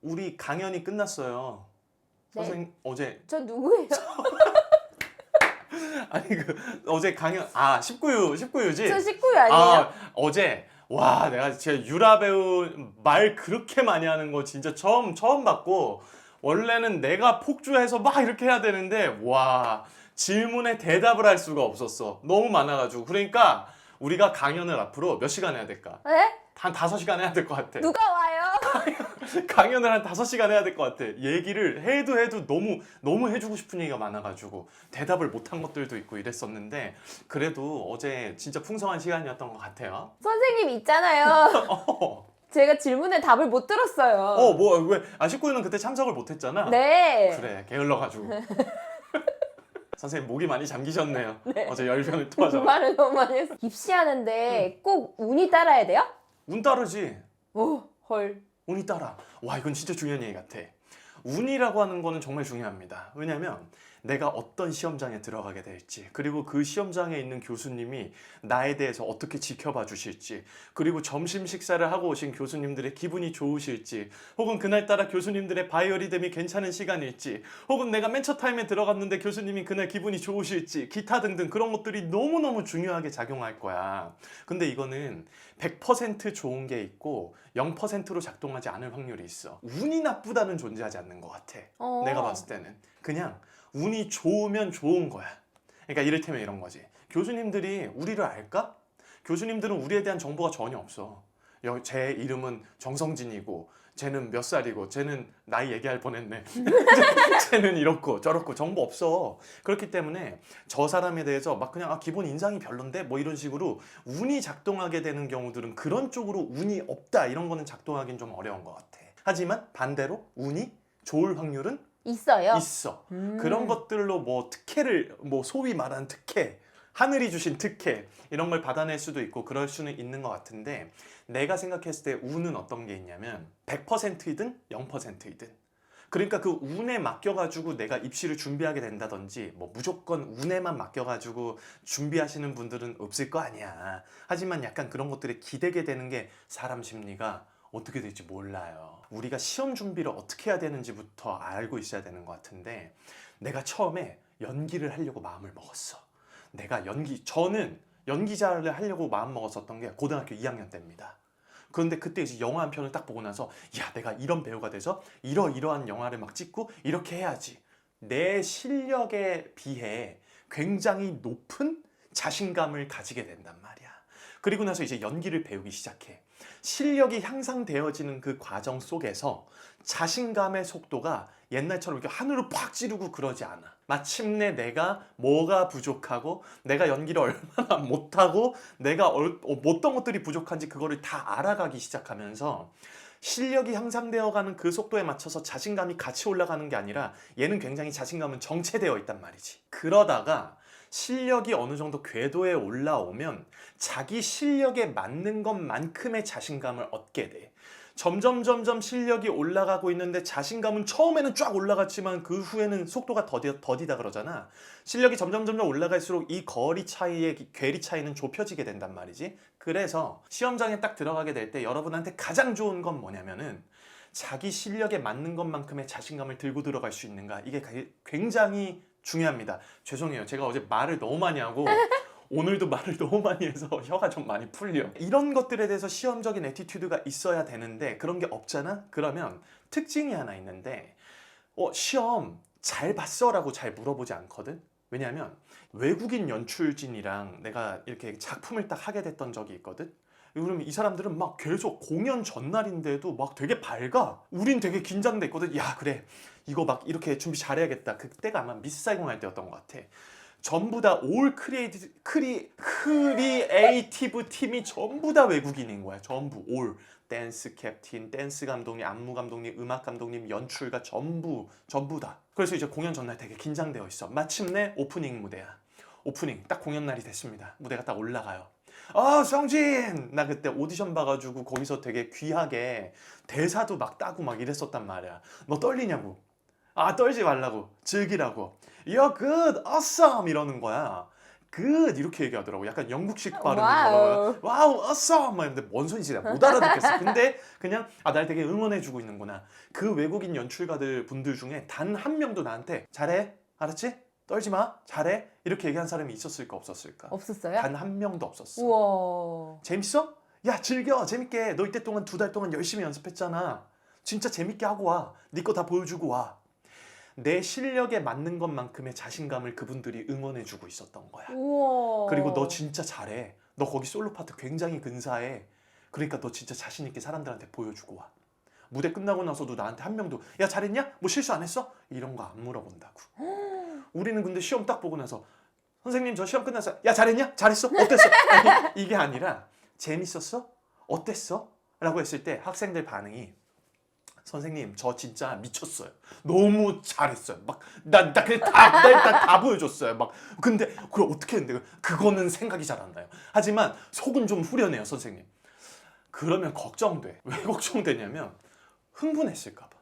우리 강연이 끝났어요. 네. 선생님 어제 전 누구예요? 아니 어제 강연 19유지? 저 19위 아니에요? 어제 와 내가 진짜 유라 배우 말 그렇게 많이 하는 거 진짜 처음 봤고 원래는 내가 폭주해서 막 이렇게 해야 되는데 와 질문에 대답을 할 수가 없었어. 너무 많아가지고 그러니까 우리가 강연을 앞으로 몇 시간 해야 될까? 네? 한 5시간 해야 될 것 같아. 누가 와요? 강연을 한 5시간 해야 될 것 같아. 얘기를 해도 너무 해주고 싶은 얘기가 많아가지고 대답을 못한 것들도 있고 이랬었는데 그래도 어제 진짜 풍성한 시간이었던 것 같아요. 선생님 있잖아요. 어, 제가 질문에 답을 못 들었어요. 왜? 19유는 그때 참석을 못했잖아. 네. 그래, 게을러가지고. 선생님 목이 많이 잠기셨네요. 네. 어제 열변을 토하잖아. 말을 너무 많이 했어. 입시하는데 꼭 운이 따라야 돼요? 운 따르지. 오, 헐. 운이 따라. 와 이건 진짜 중요한 얘기 같아. 운이라고 하는 거는 정말 중요합니다. 왜냐면 내가 어떤 시험장에 들어가게 될지 그리고 그 시험장에 있는 교수님이 나에 대해서 어떻게 지켜봐 주실지 그리고 점심 식사를 하고 오신 교수님들의 기분이 좋으실지 혹은 그날따라 교수님들의 바이오리듬이 괜찮은 시간일지 혹은 내가 맨 첫 타임에 들어갔는데 교수님이 그날 기분이 좋으실지 기타 등등 그런 것들이 너무너무 중요하게 작용할 거야. 근데 이거는 100% 좋은 게 있고 0%로 작동하지 않을 확률이 있어. 운이 나쁘다는 존재하지 않는 것 같아. 내가 봤을 때는 그냥 운이 좋으면 좋은 거야. 그러니까 이를테면 이런 거지. 교수님들이 우리를 알까? 교수님들은 우리에 대한 정보가 전혀 없어. 제 이름은 정성진이고 쟤는 몇 살이고 쟤는 나이 얘기할 뻔했네. 쟤는 이렇고 저렇고 정보 없어. 그렇기 때문에 저 사람에 대해서 막 그냥 기본 인상이 별론데 뭐 이런 식으로 운이 작동하게 되는 경우들은 그런 쪽으로 운이 없다 이런 거는 작동하기는 좀 어려운 것 같아. 하지만 반대로 운이 좋을 확률은 있어요? 있어. 그런 것들로 뭐 특혜를 뭐 소위 말하는 특혜 하늘이 주신 특혜 이런 걸 받아낼 수도 있고 그럴 수는 있는 것 같은데 내가 생각했을 때 운은 어떤 게 있냐면 100%이든 0%이든 그러니까 그 운에 맡겨가지고 내가 입시를 준비하게 된다든지 뭐 무조건 운에만 맡겨가지고 준비하시는 분들은 없을 거 아니야. 하지만 약간 그런 것들에 기대게 되는 게 사람 심리가 어떻게 될지 몰라요. 우리가 시험 준비를 어떻게 해야 되는지부터 알고 있어야 되는 것 같은데 내가 처음에 연기를 하려고 마음을 먹었어. 저는 연기자를 하려고 마음 먹었었던 게 고등학교 2학년 때입니다. 그런데 그때 이제 영화 한 편을 딱 보고 나서 야 내가 이런 배우가 돼서 이러이러한 영화를 막 찍고 이렇게 해야지. 내 실력에 비해 굉장히 높은 자신감을 가지게 된단 말이야. 그리고 나서 이제 연기를 배우기 시작해. 실력이 향상되어지는 그 과정 속에서 자신감의 속도가 옛날처럼 이렇게 하늘을 팍 찌르고 그러지 않아. 마침내 내가 뭐가 부족하고 내가 연기를 얼마나 못하고 내가 어떤 것들이 부족한지 그거를 다 알아가기 시작하면서 실력이 향상되어가는 그 속도에 맞춰서 자신감이 같이 올라가는 게 아니라 얘는 굉장히 자신감은 정체되어 있단 말이지. 그러다가 실력이 어느 정도 궤도에 올라오면 자기 실력에 맞는 것만큼의 자신감을 얻게 돼. 점점 실력이 올라가고 있는데 자신감은 처음에는 쫙 올라갔지만 그 후에는 속도가 더디다 그러잖아. 실력이 점점 올라갈수록 이 거리 차이의 괴리 차이는 좁혀지게 된단 말이지. 그래서 시험장에 딱 들어가게 될 때 여러분한테 가장 좋은 건 뭐냐면은 자기 실력에 맞는 것만큼의 자신감을 들고 들어갈 수 있는가. 이게 굉장히 중요합니다. 죄송해요. 제가 어제 말을 너무 많이 하고 오늘도 말을 너무 많이 해서 혀가 좀 많이 풀려. 이런 것들에 대해서 시험적인 애티튜드가 있어야 되는데 그런 게 없잖아? 그러면 특징이 하나 있는데 시험 잘 봤어? 라고 잘 물어보지 않거든? 왜냐하면 외국인 연출진이랑 내가 이렇게 작품을 딱 하게 됐던 적이 있거든? 그러면 이 사람들은 막 계속 공연 전날인데도 막 되게 밝아. 우린 되게 긴장됐거든. 야 그래 이거 막 이렇게 준비 잘해야겠다. 그때가 아마 미스 사이공 할 때였던 것 같아. 전부 다 올 크리에이티브 팀이 전부 다 외국인인 거야. 전부 올 댄스 캡틴, 댄스 감독님, 안무 감독님, 음악 감독님, 연출가 전부 다. 그래서 이제 공연 전날 되게 긴장되어 있어. 마침내 오프닝 무대야. 오프닝 딱 공연 날이 됐습니다. 무대가 딱 올라가요. 성진! 나 그때 오디션 봐가지고 거기서 되게 귀하게 대사도 막 따고 막 이랬었단 말이야. 너 떨리냐고. 떨지 말라고. 즐기라고. You're good, awesome 이러는 거야. good 이렇게 얘기하더라고. 약간 영국식 발음인 와우. 거. 와우, awesome 막 했는데 뭔 소리인지 내가 못 알아듣겠어. 근데 그냥 날 되게 응원해주고 있는구나. 그 외국인 연출가들 분들 중에 단 한 명도 나한테 잘해, 알았지? 떨지 마, 잘해 이렇게 얘기한 사람이 있었을까 없었을까? 없었어요? 단 한 명도 없었어. 우와. 재밌어? 야 즐겨 재밌게. 너 이때 동안 2달 동안 열심히 연습했잖아. 진짜 재밌게 하고 와. 네 거 다 보여주고 와. 내 실력에 맞는 것만큼의 자신감을 그분들이 응원해주고 있었던 거야. 우와. 그리고 너 진짜 잘해. 너 거기 솔로 파트 굉장히 근사해. 그러니까 너 진짜 자신 있게 사람들한테 보여주고 와. 무대 끝나고 나서도 나한테 한 명도 야 잘했냐? 뭐 실수 안 했어? 이런 거 안 물어본다고. 우리는 근데 시험 딱 보고 나서 선생님 저 시험 끝났어요. 야 잘했냐? 잘했어? 어땠어? 이게 아니라 재밌었어? 어땠어? 라고 했을 때 학생들 반응이 선생님 저 진짜 미쳤어요. 너무 잘했어요. 막 나 그냥 다 보여줬어요. 막 근데 그걸 어떻게 했는데 그거는 생각이 잘 안 나요. 하지만 속은 좀 후련해요 선생님. 그러면 걱정돼. 왜 걱정되냐면 흥분했을까 봐.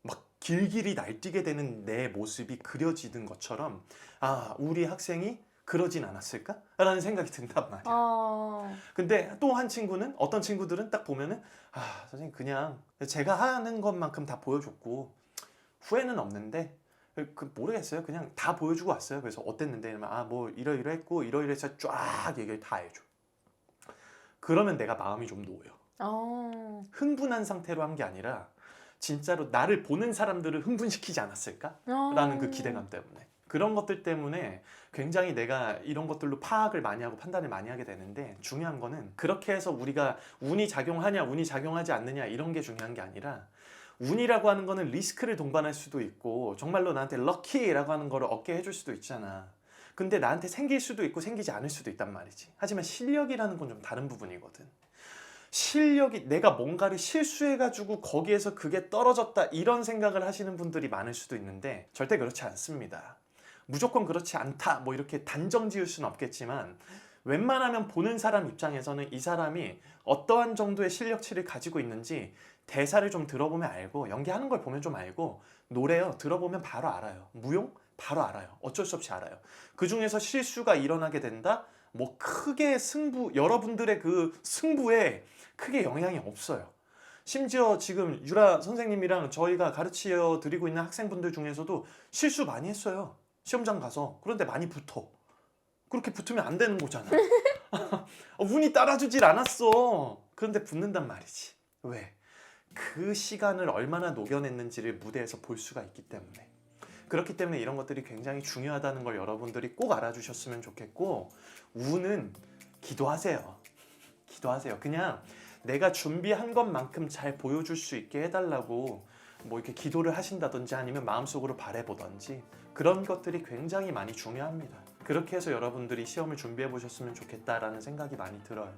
막 길길이 날뛰게 되는 내 모습이 그려지는 것처럼 아 우리 학생이 그러진 않았을까? 라는 생각이 든단 말이야. 근데 또 한 친구는 어떤 친구들은 딱 보면은 아 선생님 그냥 제가 하는 것만큼 다 보여줬고 후회는 없는데 모르겠어요. 그냥 다 보여주고 왔어요. 그래서 어땠는데 이러면 아 뭐 이러이러했고 이러이러해서 쫙 얘기를 다 해줘. 그러면 내가 마음이 좀 놓여. 흥분한 상태로 한 게 아니라 진짜로 나를 보는 사람들을 흥분시키지 않았을까? 라는 그 기대감 때문에. 그런 것들 때문에 굉장히 내가 이런 것들로 파악을 많이 하고 판단을 많이 하게 되는데 중요한 거는 그렇게 해서 우리가 운이 작용하냐 운이 작용하지 않느냐 이런 게 중요한 게 아니라 운이라고 하는 거는 리스크를 동반할 수도 있고 정말로 나한테 럭키라고 하는 거를 얻게 해줄 수도 있잖아. 근데 나한테 생길 수도 있고 생기지 않을 수도 있단 말이지. 하지만 실력이라는 건 좀 다른 부분이거든. 실력이 내가 뭔가를 실수해가지고 거기에서 그게 떨어졌다 이런 생각을 하시는 분들이 많을 수도 있는데 절대 그렇지 않습니다. 무조건 그렇지 않다 뭐 이렇게 단정 지을 수는 없겠지만 웬만하면 보는 사람 입장에서는 이 사람이 어떠한 정도의 실력치를 가지고 있는지 대사를 좀 들어보면 알고 연기하는 걸 보면 좀 알고 노래요 들어보면 바로 알아요. 무용? 바로 알아요. 어쩔 수 없이 알아요. 그 중에서 실수가 일어나게 된다? 뭐 크게 여러분들의 그 승부에 크게 영향이 없어요. 심지어 지금 유라 선생님이랑 저희가 가르쳐 드리고 있는 학생분들 중에서도 실수 많이 했어요. 시험장 가서. 그런데 많이 붙어. 그렇게 붙으면 안 되는 거잖아. 운이 따라주질 않았어. 그런데 붙는단 말이지. 왜? 그 시간을 얼마나 녹여냈는지를 무대에서 볼 수가 있기 때문에. 그렇기 때문에 이런 것들이 굉장히 중요하다는 걸 여러분들이 꼭 알아주셨으면 좋겠고 운은 기도하세요. 기도하세요. 그냥 내가 준비한 것만큼 잘 보여줄 수 있게 해달라고 뭐 이렇게 기도를 하신다든지 아니면 마음속으로 바라보든지 그런 것들이 굉장히 많이 중요합니다. 그렇게 해서 여러분들이 시험을 준비해 보셨으면 좋겠다라는 생각이 많이 들어요.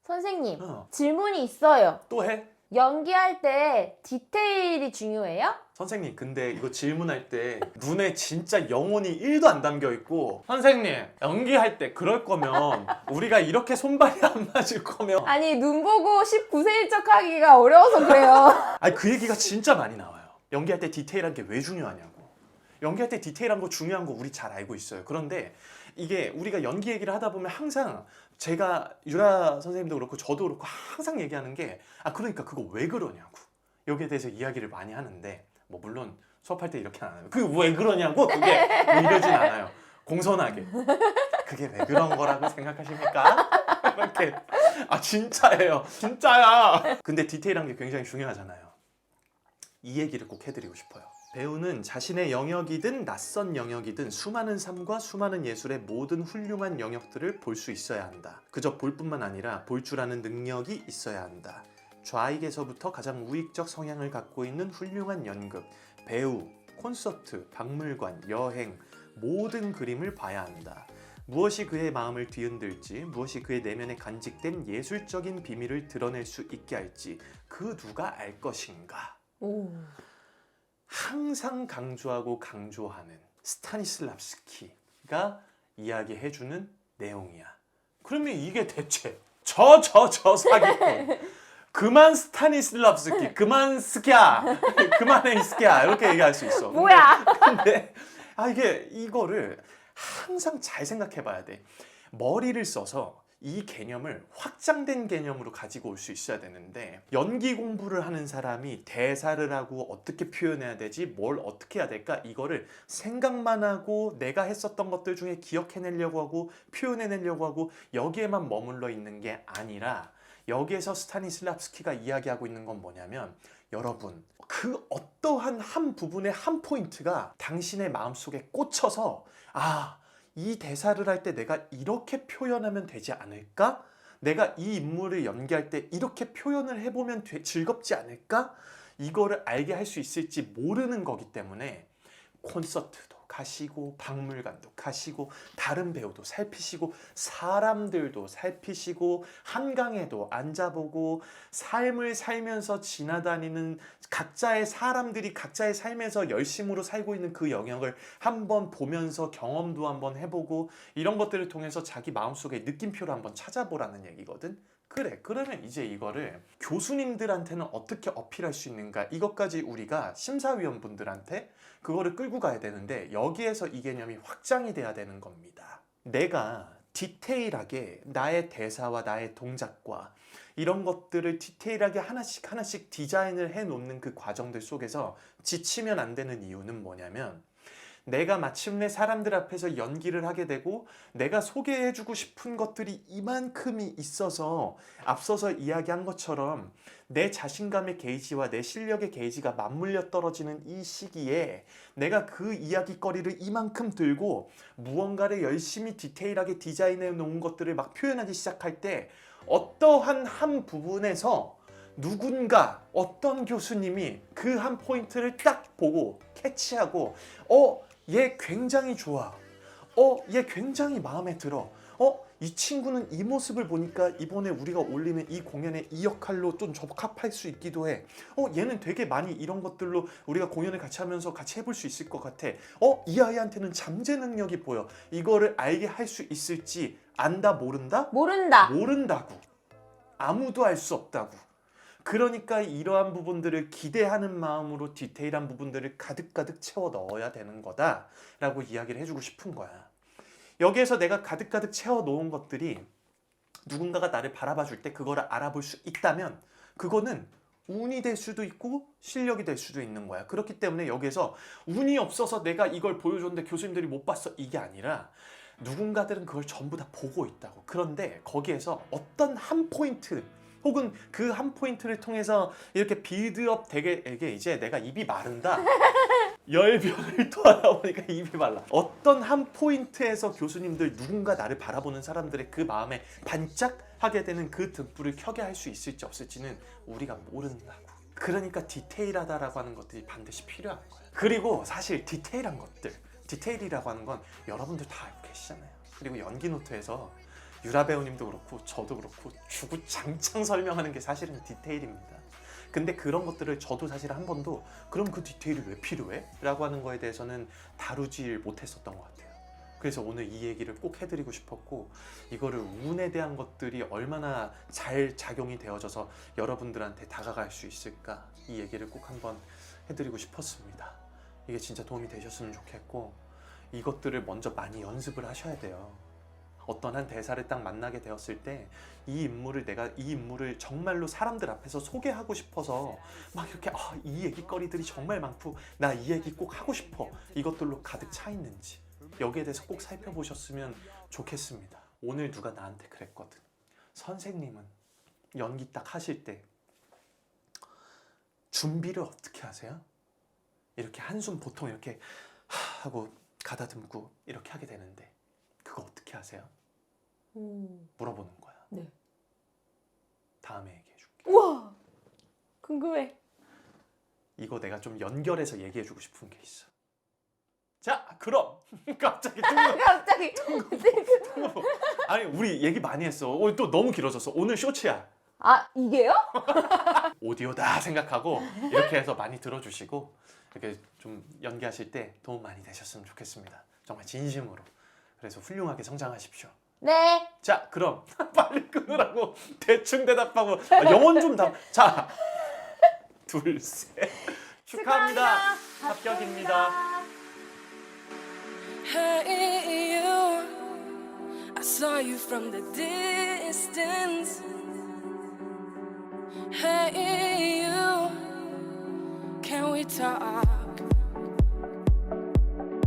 선생님, 질문이 있어요. 또 해? 연기할 때 디테일이 중요해요? 선생님 근데 이거 질문할 때 눈에 진짜 영혼이 1도 안 담겨 있고 선생님 연기할 때 그럴 거면 우리가 이렇게 손발이 안 맞을 거면 아니 눈 보고 19세인 척 하기가 어려워서 그래요. 아니 그 얘기가 진짜 많이 나와요. 연기할 때 디테일한 게 왜 중요하냐고. 연기할 때 디테일한 거 중요한 거 우리 잘 알고 있어요. 그런데 이게 우리가 연기 얘기를 하다 보면 항상 제가 유라 선생님도 그렇고 저도 그렇고 항상 얘기하는 게 그러니까 그거 왜 그러냐고. 여기에 대해서 이야기를 많이 하는데 뭐 물론 수업할 때 이렇게 안 해요. 그게 왜 그러냐고 그게 뭐 이러진 않아요. 공손하게 그게 왜 그런 거라고 생각하십니까? 이렇게 진짜예요. 진짜야. 근데 디테일한 게 굉장히 중요하잖아요. 이 얘기를 꼭 해드리고 싶어요. 배우는 자신의 영역이든 낯선 영역이든 수많은 삶과 수많은 예술의 모든 훌륭한 영역들을 볼 수 있어야 한다. 그저 볼 뿐만 아니라 볼 줄 아는 능력이 있어야 한다. 좌익에서부터 가장 우익적 성향을 갖고 있는 훌륭한 연극, 배우, 콘서트, 박물관, 여행, 모든 그림을 봐야 한다. 무엇이 그의 마음을 뒤흔들지, 무엇이 그의 내면에 간직된 예술적인 비밀을 드러낼 수 있게 할지 그 누가 알 것인가. 오. 항상 강조하는 스타니슬랍스키가 이야기해주는 내용이야. 그러면 이게 대체 저 사기꾼 그만 스타니슬랍스키 그만 스키야 그만해 이 스키야 이렇게 얘기할 수 있어. 뭐야? 근데 이거를 항상 잘 생각해 봐야 돼. 머리를 써서 이 개념을 확장된 개념으로 가지고 올 수 있어야 되는데, 연기 공부를 하는 사람이 대사를 하고 어떻게 표현해야 되지, 뭘 어떻게 해야 될까, 이거를 생각만 하고 내가 했었던 것들 중에 기억해내려고 하고 표현해내려고 하고 여기에만 머물러 있는 게 아니라, 여기에서 스타니슬랍스키가 이야기하고 있는 건 뭐냐면, 여러분 그 어떠한 한 부분의 한 포인트가 당신의 마음속에 꽂혀서 이 대사를 할 때 내가 이렇게 표현하면 되지 않을까? 내가 이 인물을 연기할 때 이렇게 표현을 해보면 즐겁지 않을까? 이거를 알게 할 수 있을지 모르는 거기 때문에 콘서트도 가시고 박물관도 가시고 다른 배우도 살피시고 사람들도 살피시고 한강에도 앉아보고 삶을 살면서 지나다니는 각자의 사람들이 각자의 삶에서 열심으로 살고 있는 그 영역을 한번 보면서 경험도 한번 해보고, 이런 것들을 통해서 자기 마음속에 느낌표를 한번 찾아보라는 얘기거든. 그래, 그러면 이제 이거를 교수님들한테는 어떻게 어필할 수 있는가, 이것까지 우리가 심사위원분들한테 그거를 끌고 가야 되는데, 여기에서 이 개념이 확장이 돼야 되는 겁니다. 내가 디테일하게 나의 대사와 나의 동작과 이런 것들을 디테일하게 하나씩 하나씩 디자인을 해놓는 그 과정들 속에서 지치면 안 되는 이유는 뭐냐면, 내가 마침내 사람들 앞에서 연기를 하게 되고 내가 소개해주고 싶은 것들이 이만큼이 있어서 앞서서 이야기한 것처럼 내 자신감의 게이지와 내 실력의 게이지가 맞물려 떨어지는 이 시기에 내가 그 이야기거리를 이만큼 들고 무언가를 열심히 디테일하게 디자인해 놓은 것들을 막 표현하기 시작할 때, 어떠한 한 부분에서 누군가 어떤 교수님이 그 한 포인트를 딱 보고 캐치하고 얘 굉장히 좋아. 얘 굉장히 마음에 들어. 이 친구는 이 모습을 보니까 이번에 우리가 올리는 이 공연에 이 역할로 좀 적합할 수 있기도 해. 얘는 되게 많이 이런 것들로 우리가 공연을 같이 하면서 같이 해볼 수 있을 것 같아. 이 아이한테는 잠재 능력이 보여. 이거를 알게 할 수 있을지 안다, 모른다? 모른다. 모른다고. 아무도 알 수 없다고. 그러니까 이러한 부분들을 기대하는 마음으로 디테일한 부분들을 가득가득 채워 넣어야 되는 거다라고 이야기를 해주고 싶은 거야. 여기에서 내가 가득가득 채워 놓은 것들이 누군가가 나를 바라봐 줄 때 그거를 알아볼 수 있다면, 그거는 운이 될 수도 있고 실력이 될 수도 있는 거야. 그렇기 때문에 여기에서 운이 없어서 내가 이걸 보여줬는데 교수님들이 못 봤어, 이게 아니라 누군가들은 그걸 전부 다 보고 있다고. 그런데 거기에서 어떤 한 포인트 혹은 그 한 포인트를 통해서 이렇게 빌드업 되게 이제 내가 입이 마른다. 열병을 토하다 보니까 입이 말라. 어떤 한 포인트에서 교수님들, 누군가 나를 바라보는 사람들의 그 마음에 반짝하게 되는 그 등불을 켜게 할 수 있을지 없을지는 우리가 모른다고. 그러니까 디테일하다라고 하는 것들이 반드시 필요한 거야. 그리고 사실 디테일한 것들, 디테일이라고 하는 건 여러분들 다 알고 계시잖아요. 그리고 연기 노트에서 유라 배우님도 그렇고 저도 그렇고 주구장창 설명하는 게 사실은 디테일입니다. 근데 그런 것들을 저도 사실 한 번도 그럼 그 디테일이 왜 필요해? 라고 하는 거에 대해서는 다루질 못했었던 것 같아요. 그래서 오늘 이 얘기를 꼭 해드리고 싶었고, 이거를 운에 대한 것들이 얼마나 잘 작용이 되어져서 여러분들한테 다가갈 수 있을까, 이 얘기를 꼭 한번 해드리고 싶었습니다. 이게 진짜 도움이 되셨으면 좋겠고, 이것들을 먼저 많이 연습을 하셔야 돼요. 어떤 한 대사를 딱 만나게 되었을 때 내가 이 인물을 정말로 사람들 앞에서 소개하고 싶어서 막 이렇게 이 얘기거리들이 정말 많고 나 이 얘기 꼭 하고 싶어, 이것들로 가득 차 있는지 여기에 대해서 꼭 살펴보셨으면 좋겠습니다. 오늘 누가 나한테 그랬거든. 선생님은 연기 딱 하실 때 준비를 어떻게 하세요? 이렇게 한숨 보통 이렇게 하고 가다듬고 이렇게 하게 되는데 그거 어떻게 하세요? 물어보는 거야. 네. 다음에 얘기해줄게. 우와, 궁금해. 이거 내가 좀 연결해서 얘기해주고 싶은 게 있어. 자, 그럼 갑자기 갑자기 아니 우리 얘기 많이 했어. 또 너무 길어졌어. 오늘 쇼츠야. 이게요? 오디오다 생각하고 이렇게 해서 많이 들어주시고 이렇게 좀 연기하실 때 도움 많이 되셨으면 좋겠습니다. 정말 진심으로. 그래서 훌륭하게 성장하십시오. 네. 자, 그럼 빨리 끊으라고 대충 대답하고 영혼 좀 담. 자, 둘, 셋. 축하합니다. 합격입니다. Hey you, I saw you from the distance. Hey you, can we talk?